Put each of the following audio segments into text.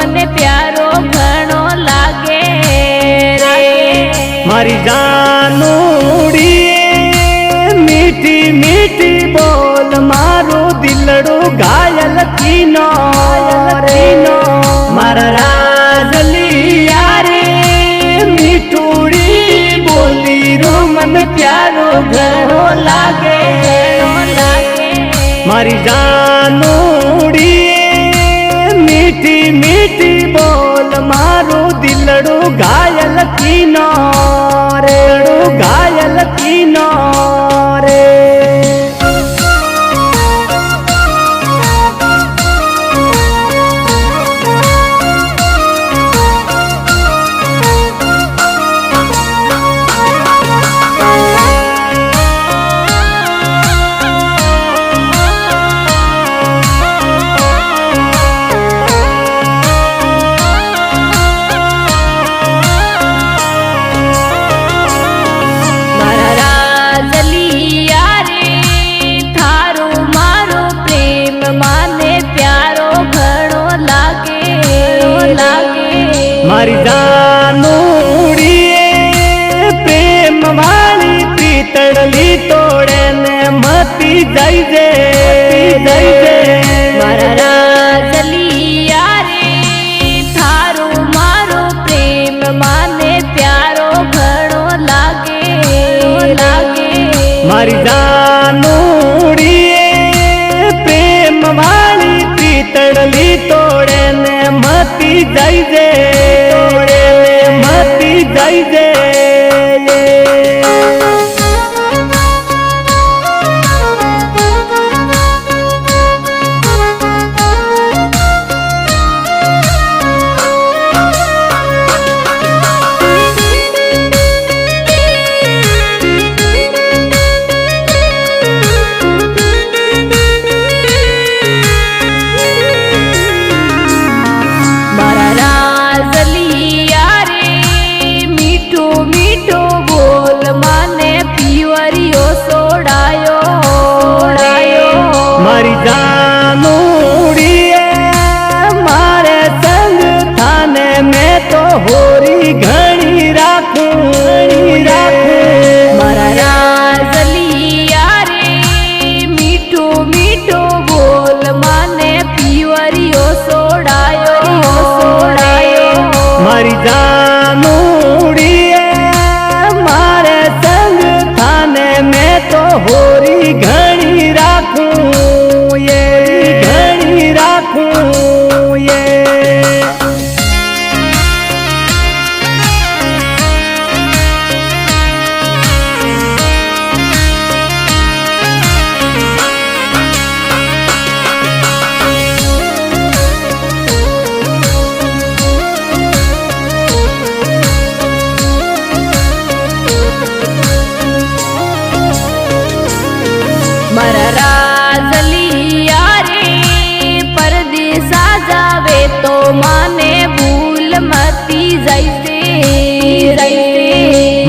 મને પ્યારો ઘણો લાગે રે મારી જાનુડી મીઠી મીઠી બોલ મારું દિલડું ઘાયલ કીનો મારા રાજલિયા રે મીઠુડી બોલી રો મને પ્યારો ઘણો લાગે મારી જાનુડી મીઠી મીઠી બોલ મારું દિલડું ઘાયલ કીનો રે ઘાયલ કીનો રે મારી જાનુડી પ્રેમ વાળી પીતળલી તોડે ને મતી જઈ જે મારા રાજલિયા રે થારું મારો પ્રેમ માને પ્યારો ઘણો લાગે મારી જાનુડી પ્રેમ વાળી પીતળલી તોડે ને મતી જઈ જે મતી જઈ જે મારી જાનુડી મારે સંગ થાને મેં તો હોરી ઘણી રાખું મારા રાજલિયા રે મીઠો મીઠો બોલ માને પીવરિયો સોડાયો મારી જાનુડી મારે સંગ થાને મેં તો હોરી ઘણી રાખું ઘણી રાખું મારા રાજલિયા રે પરદેસા જાવે તો માને ભૂલ મતી જઈશે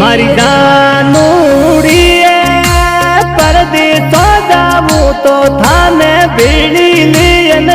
મારી જાનુડી પરદેસો જાવું તો થાને ભેળી લેન